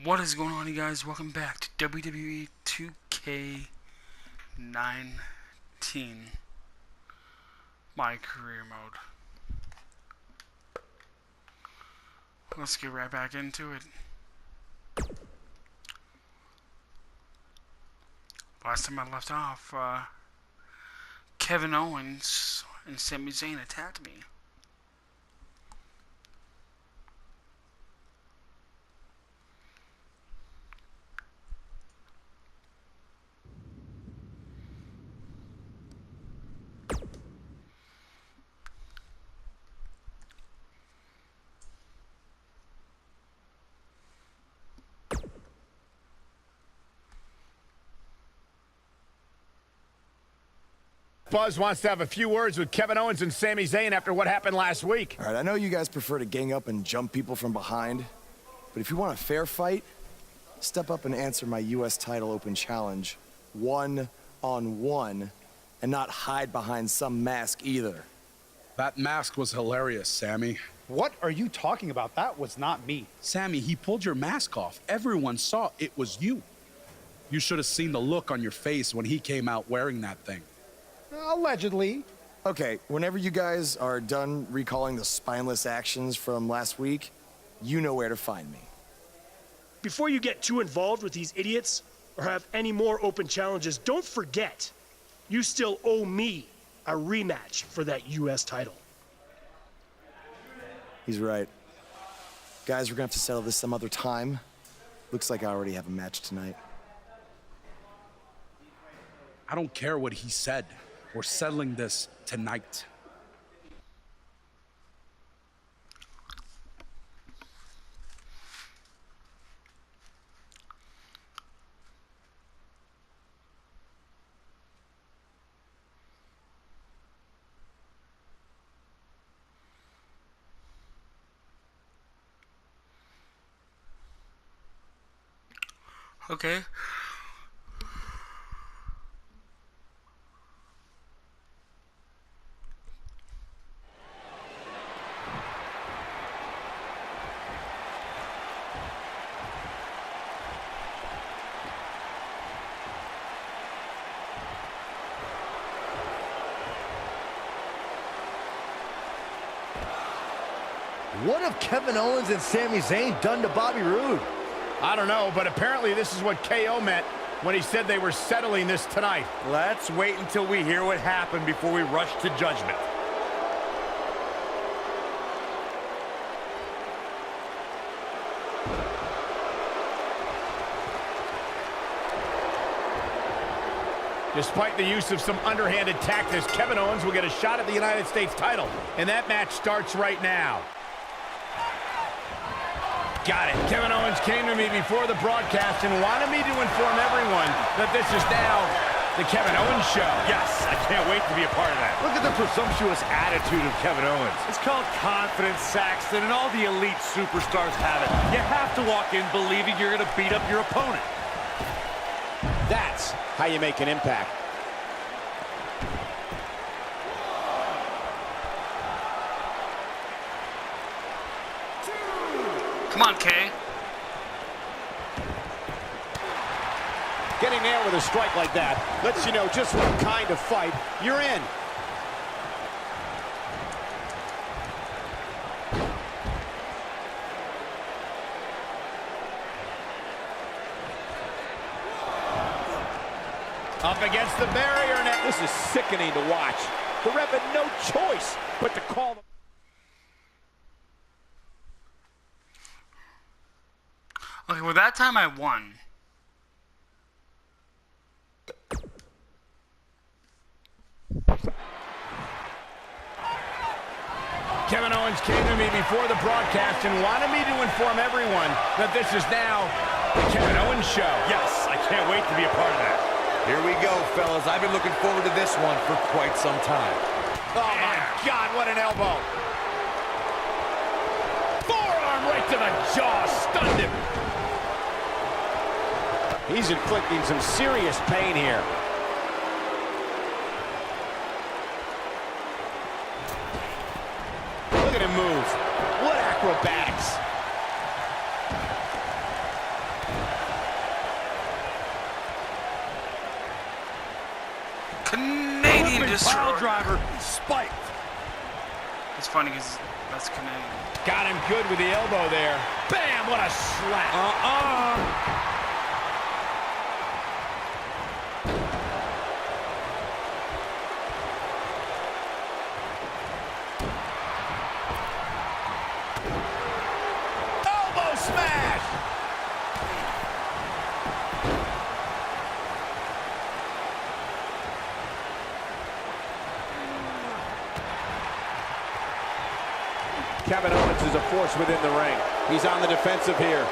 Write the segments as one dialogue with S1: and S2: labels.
S1: What is going on, you guys? Welcome back to WWE 2K19, my career mode. Let's get right back into it. Last time I left off, Kevin Owens and Sami Zayn attacked me.
S2: Buzz wants to have a few words with Kevin Owens and Sami Zayn after what happened last week.
S3: All right, I know you guys prefer to gang up and jump people from behind, but if you want a fair fight, step up and answer my U.S. title open challenge, one-on-one, and not hide behind some mask either.
S4: That mask was hilarious, Sammy.
S5: What are you talking about? That was not me.
S4: Sammy, he pulled your mask off. Everyone saw it was you. You should have seen the look on your face when he came out wearing that thing.
S5: Allegedly.
S3: Okay, whenever you guys are done recalling the spineless actions from last week, you know where to find me.
S6: Before you get too involved with these idiots or have any more open challenges, don't forget, you still owe me a rematch for that U.S. title.
S3: He's right. Guys, we're gonna have to settle this some other time. Looks like I already have a match tonight.
S4: I don't care what he said. We're settling this tonight.
S1: Okay.
S7: What have Kevin Owens and Sami Zayn done to Bobby Roode?
S2: I don't know, but apparently this is what KO meant when he said they were settling this tonight.
S7: Let's wait until we hear what happened before we rush to judgment.
S2: Despite the use of some underhanded tactics, Kevin Owens will get a shot at the United States title, and that match starts right now. Got it. Kevin Owens came to me before the broadcast and wanted me to inform everyone that this is now the Kevin Owens Show.
S7: Yes, I can't wait to be a part of that. Look at the presumptuous attitude of Kevin Owens. It's called confidence, Saxton, and all the elite superstars have it. You have to walk in believing you're going to beat up your opponent. That's how you make an impact.
S1: Come on, Kay.
S7: Getting there with a strike like that lets you know just what kind of fight you're in.
S2: Up against the barrier net.
S7: This is sickening to watch. The ref had no choice but to call them.
S1: Okay, well, that time I won.
S2: Kevin Owens came to me before the broadcast and wanted me to inform everyone that this is now the Kevin Owens Show.
S7: Yes, I can't wait to be a part of that.
S8: Here we go, fellas. I've been looking forward to this one for quite some time.
S2: Oh, my God, what an elbow. Forearm right to the jaw, stunned him.
S7: He's inflicting some serious pain here. Look at him move. What acrobatics.
S1: Canadian
S2: Pile
S1: destroyer.
S2: driver spiked.
S1: It's funny because that's Canadian.
S2: Got him good with the elbow there. Bam! What a slap. Elbow smash!
S9: Kevin Owens is a force within the ring. He's on the defensive here,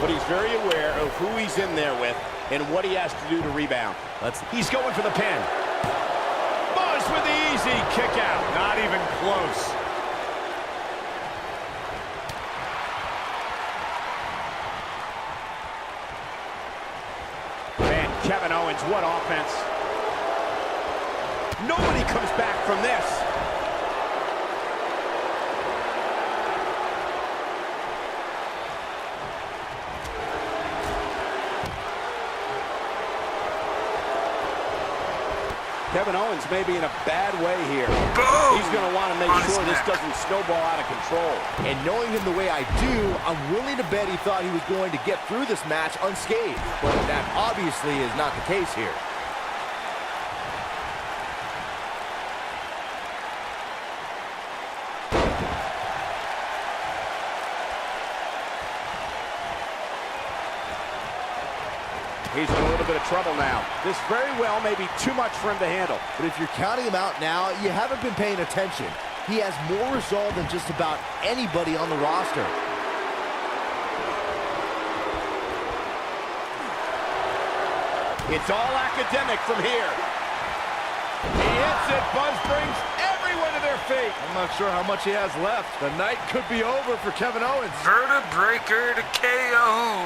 S9: but he's very aware of who he's in there with and what he has to do to rebound.
S2: He's going for the pin. Buzz with the easy kick out.
S7: Not even close.
S9: Man, Kevin Owens, what offense. Nobody comes back from this. Kevin Owens may be in a bad way here.
S1: Boom!
S9: He's going to want to make
S1: On his
S9: sure this
S1: neck.
S9: doesn't snowball out of control.
S8: And knowing him the way I do, I'm willing to bet he thought he was going to get through this match unscathed. But that obviously is not the case here.
S9: He's in a little bit of trouble now. This very well may be too much for him to handle.
S8: But if you're counting him out now, you haven't been paying attention. He has more resolve than just about anybody on the roster.
S9: It's all academic from here.
S2: He hits it. Buzz brings everyone to their feet.
S8: I'm not sure how much he has left. The night could be over for Kevin Owens.
S1: Vertebreaker to KO.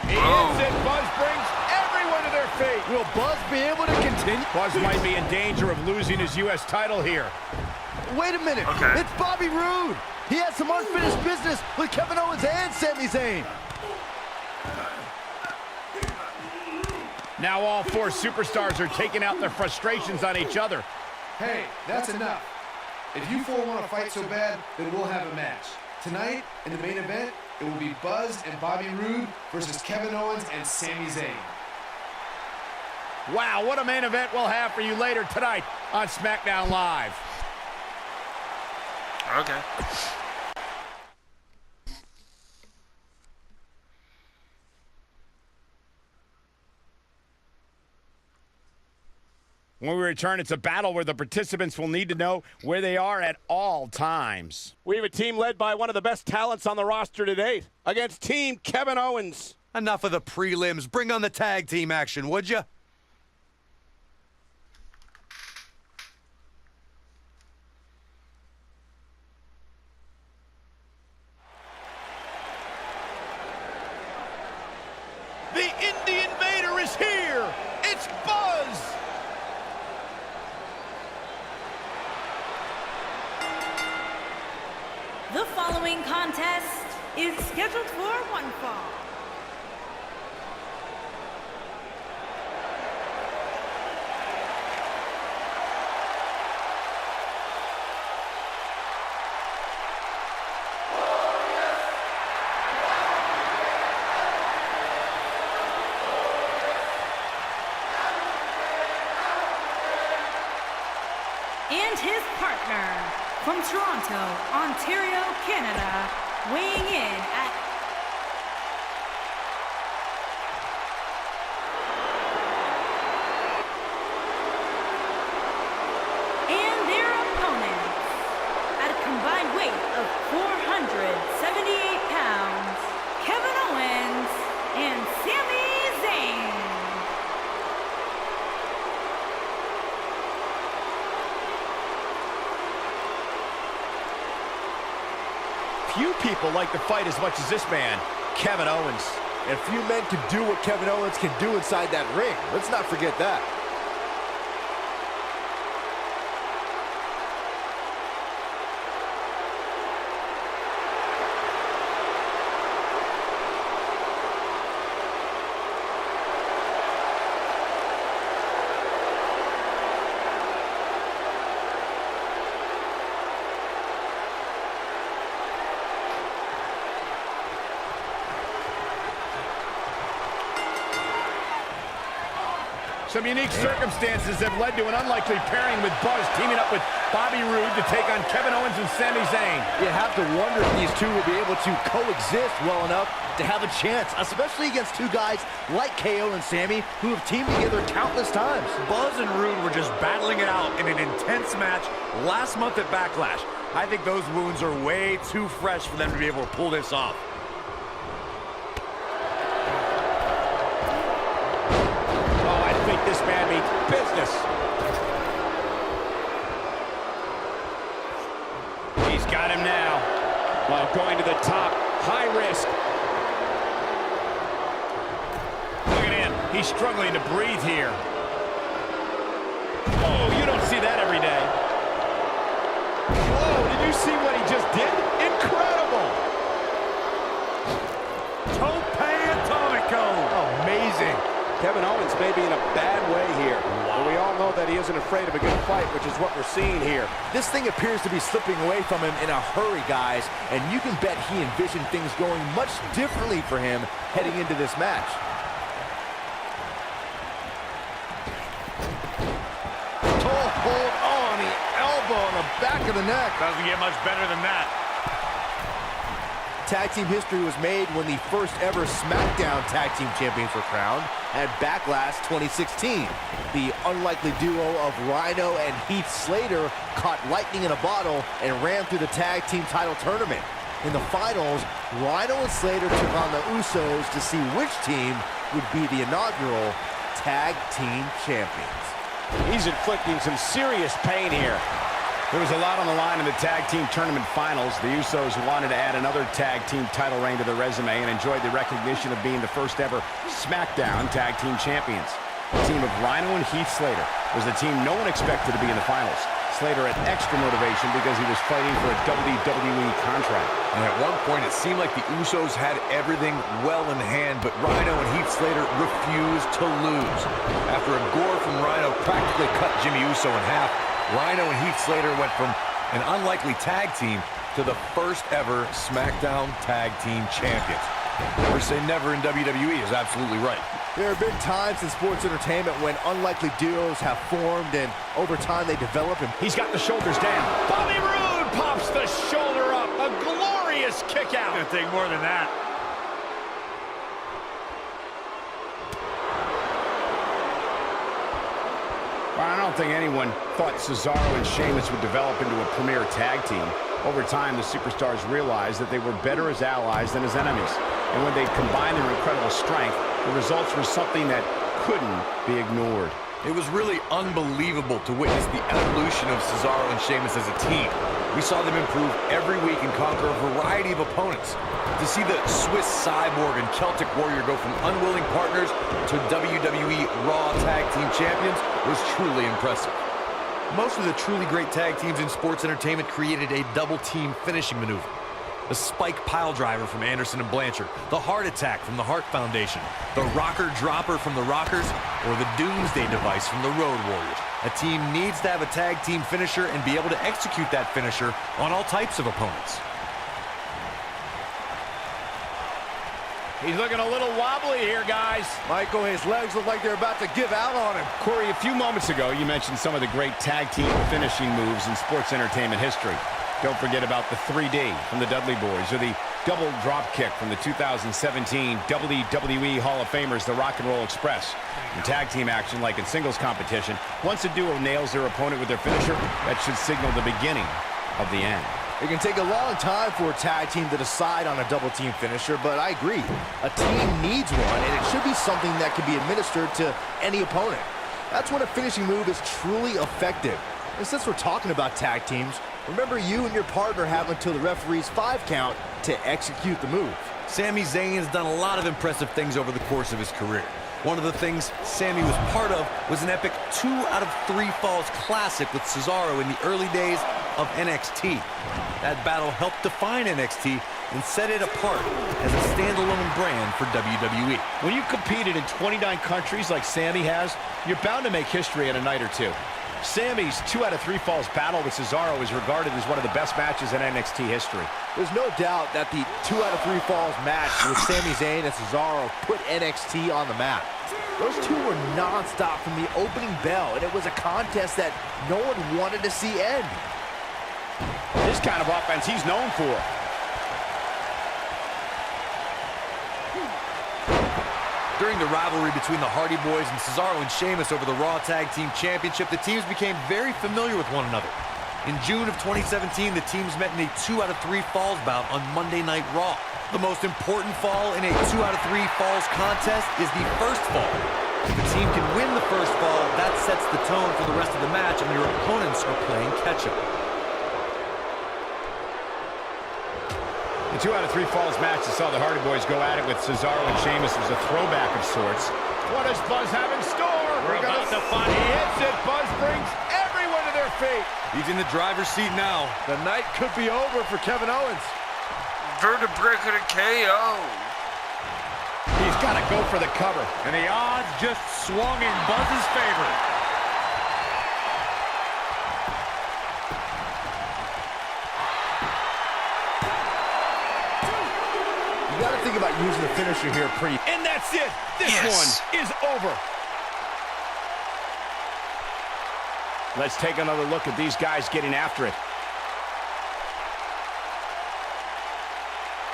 S2: He
S1: Boom.
S2: hits it. Buzz brings everyone to their feet.
S8: Will Buzz be able to continue?
S2: Buzz might be in danger of losing his U.S. title here.
S8: Wait a minute.
S1: Okay.
S8: It's Bobby Roode. He has some unfinished business with Kevin Owens and Sami Zayn.
S2: Now all four superstars are taking out their frustrations on each other.
S10: Hey, that's enough. If you four want to fight so bad, then we'll have a match. Tonight, in the main event, it will be Buzz and Bobby Roode versus Kevin Owens and Sami Zayn.
S2: Wow, what a main event we'll have for you later tonight on SmackDown Live.
S1: Okay.
S2: When we return, it's a battle where the participants will need to know where they are at all times.
S9: We have a team led by one of the best talents on the roster to date against Team Kevin Owens.
S8: Enough of the prelims. Bring on the tag team action, would you?
S2: The Indie Invader is here! It's Buzz!
S11: The following contest is scheduled for one fall. And his partner, from Toronto, Ontario, Canada, weighing in at and their opponents, at a combined weight of 478 pounds, Kevin Owens and Sami Zayn.
S2: Few people like to fight as much as this man, Kevin Owens.
S8: And few men can do what Kevin Owens can do inside that ring. Let's not forget that.
S2: Some unique circumstances have led to an unlikely pairing with Buzz teaming up with Bobby Roode to take on Kevin Owens and Sami Zayn.
S8: You have to wonder if these two will be able to coexist well enough to have a chance, especially against two guys like KO and Sami who have teamed together countless times.
S7: Buzz and Roode were just battling it out in an intense match last month at Backlash. I think those wounds are way too fresh for them to be able to pull this off.
S9: This man means business.
S2: He's got him now.
S9: While going to the top, high risk.
S2: Look at him. He's struggling to breathe here. Oh, you don't see that every day.
S9: Whoa, did you see what he just did? Incredible.
S7: Tope Atomico.
S9: Amazing. Kevin Owens may be in a bad way here. But we all know that he isn't afraid of a good fight, which is what we're seeing here.
S8: This thing appears to be slipping away from him in a hurry, guys, and you can bet he envisioned things going much differently for him heading into this match. Toe hold on the elbow on the back of the neck.
S7: Doesn't get much better than that.
S8: Tag team history was made when the first ever SmackDown Tag Team Champions were crowned at Backlash 2016. The unlikely duo of Rhino and Heath Slater caught lightning in a bottle and ran through the tag team title tournament. In the finals, Rhino and Slater took on the Usos to see which team would be the inaugural Tag Team Champions.
S9: He's inflicting some serious pain here.
S2: There was a lot on the line in the tag team tournament finals. The Usos wanted to add another tag team title reign to their resume and enjoyed the recognition of being the first ever SmackDown Tag Team Champions. The team of Rhino and Heath Slater was the team no one expected to be in the finals. Slater had extra motivation because he was fighting for a WWE contract.
S12: And at one point, it seemed like the Usos had everything well in hand, but Rhino and Heath Slater refused to lose. After a gore from Rhino practically cut Jimmy Uso in half, Rhino and Heath Slater went from an unlikely tag team to the first ever SmackDown Tag Team Champions. Never say never in WWE is absolutely right.
S8: There have been times in sports entertainment when unlikely duos have formed and over time they develop. And
S2: he's got the shoulders down. Bobby Roode pops the shoulder up. A glorious kick out.
S7: Gonna take more than that.
S2: Well, I don't think anyone thought Cesaro and Sheamus would develop into a premier tag team. Over time, the superstars realized that they were better as allies than as enemies. And when they combined their incredible strength, the results were something that couldn't be ignored.
S12: It was really unbelievable to witness the evolution of Cesaro and Sheamus as a team. We saw them improve every week and conquer a variety of opponents. To see the Swiss Cyborg and Celtic Warrior go from unwilling partners to WWE Raw Tag Team Champions was truly impressive. Most of the truly great tag teams in sports entertainment created a double-team finishing maneuver. The spike pile driver from Anderson and Blanchard, the heart attack from the Hart Foundation, the rocker dropper from the Rockers, or the doomsday device from the Road Warriors. A team needs to have a tag team finisher and be able to execute that finisher on all types of opponents.
S2: He's looking a little wobbly here, guys.
S8: Michael, his legs look like they're about to give out on him.
S2: Corey, a few moments ago, you mentioned some of the great tag team finishing moves in sports entertainment history. Don't forget about the 3D from the Dudley Boys, or the double drop kick from the 2017 WWE Hall of Famers, the Rock and Roll Express. In tag team action, like in singles competition, once a duo nails their opponent with their finisher, that should signal the beginning of the end.
S8: It can take a long time for a tag team to decide on a double team finisher, but I agree. A team needs one, and it should be something that can be administered to any opponent. That's when a finishing move is truly effective. And since we're talking about tag teams, remember you and your partner have until the referee's 5 count to execute the move.
S12: Sami Zayn has done a lot of impressive things over the course of his career. One of the things Sami was part of was an epic 2 out of 3 falls classic with Cesaro in the early days of NXT. That battle helped define NXT and set it apart as a standalone brand for WWE.
S2: When you've competed in 29 countries like Sami has, you're bound to make history in a night or two. Sammy's 2 out of 3 falls battle with Cesaro is regarded as one of the best matches in NXT history.
S8: There's no doubt that the 2 out of 3 falls match with Sami Zayn and Cesaro put NXT on the map. Those two were non-stop from the opening bell, and it was a contest that no one wanted to see end.
S2: This kind of offense he's known for.
S12: During the rivalry between the Hardy Boys and Cesaro and Sheamus over the Raw Tag Team Championship, the teams became very familiar with one another. In June of 2017, the teams met in a 2 out of 3 falls bout on Monday Night Raw. The most important fall in a 2 out of 3 falls contest is the first fall. If the team can win the first fall, that sets the tone for the rest of the match, and your opponents are playing catch-up.
S2: The 2 out of 3 falls match that saw the Hardy Boys go at it with Cesaro and Sheamus was a throwback of sorts. What does Buzz have in store?
S7: We're about to find
S2: He hits it. Buzz brings everyone to their feet.
S12: He's in the driver's seat now.
S9: The night could be over for Kevin Owens.
S1: Vertebraker to KO.
S2: He's got to go for the cover.
S7: And the odds just swung in Buzz's favor.
S8: You got to think about using the finisher here pretty.
S2: And that's it. This one is over. Let's take another look at these guys getting after it.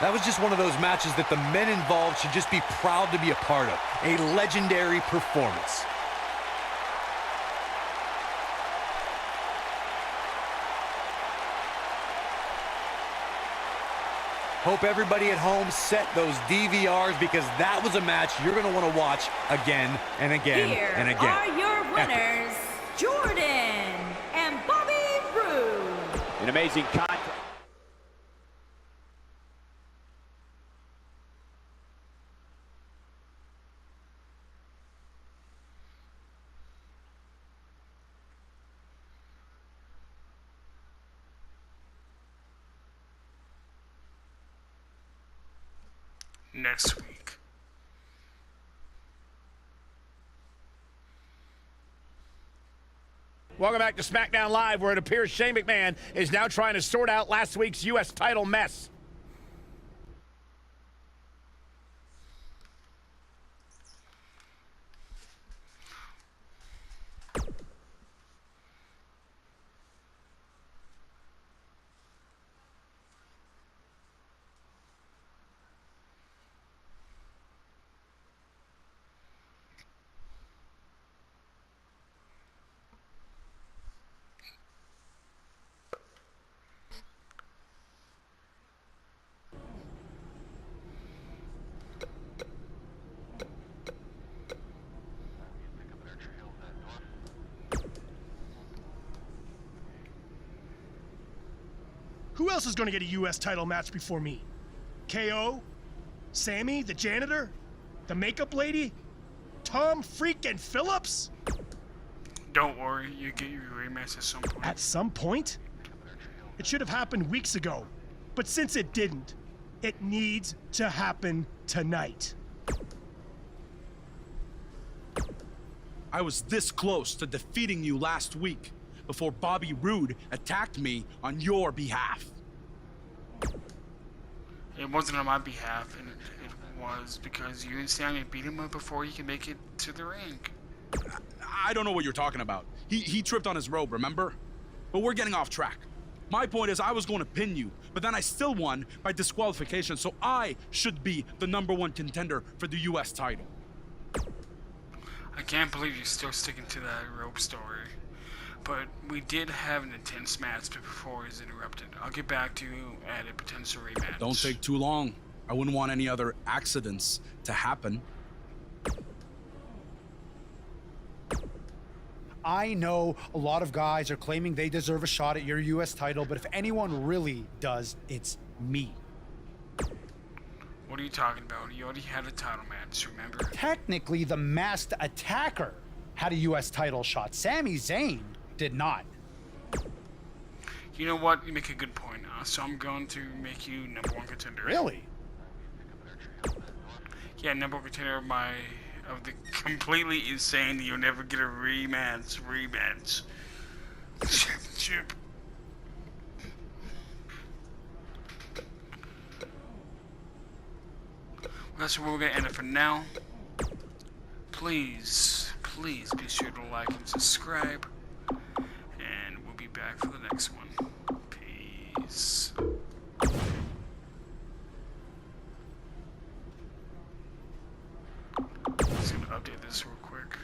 S12: That was just one of those matches that the men involved should just be proud to be a part of. A legendary performance. Hope everybody at home set those DVRs, because that was a match you're going to want to watch again and again and again.
S11: Here are your winners, Jordan and Bobby Roode.
S2: An amazing contest.
S1: Next week.
S2: Welcome back to SmackDown Live, where it appears Shane McMahon is now trying to sort out last week's U.S. title mess.
S6: Who else is going to get a U.S. title match before me? KO? Sammy, the janitor? The makeup lady? Tom freaking Phillips?
S1: Don't worry, you get your rematch at some point.
S6: At some point? It should have happened weeks ago. But since it didn't, it needs to happen tonight.
S4: I was this close to defeating you last week before Bobby Roode attacked me on your behalf.
S1: It wasn't on my behalf, and it was because you and Sammy beat him up before he could make it to the ring.
S4: I don't know what you're talking about. He tripped on his robe, remember? But we're getting off track. My point is, I was going to pin you, but then I still won by disqualification, so I should be the #1 contender for the U.S. title.
S1: I can't believe you're still sticking to that rope story. But we did have an intense match before it was interrupted. I'll get back to you at a potential rematch.
S4: Don't take too long. I wouldn't want any other accidents to happen.
S5: I know a lot of guys are claiming they deserve a shot at your U.S. title, but if anyone really does, it's me.
S1: What are you talking about? You already had a title match, remember?
S5: Technically, the Masked Attacker had a U.S. title shot. Sami Zayn did not.
S1: You know what? You make a good point. So I'm going to make you #1 contender.
S5: Really?
S1: Yeah, #1 contender of the completely insane. You'll never get a rematch. Championship. That's where we're gonna end it for now. Please be sure to like and subscribe, and we'll be back for the next one. Peace. Just gonna update this real quick.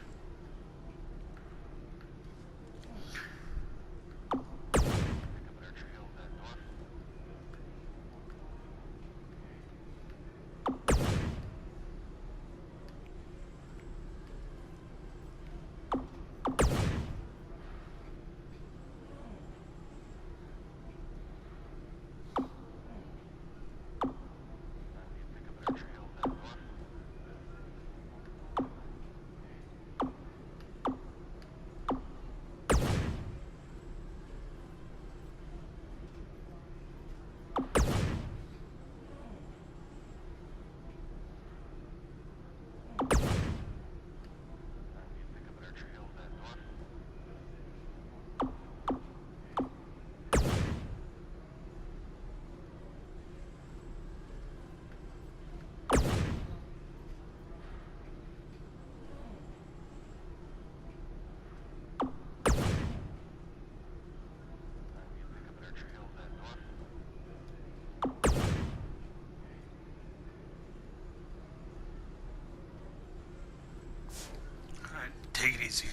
S1: Take it easy.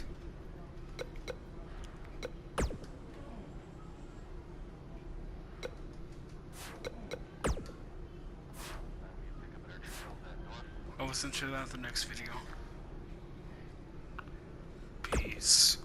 S1: I'll listen to that in the next video. Peace.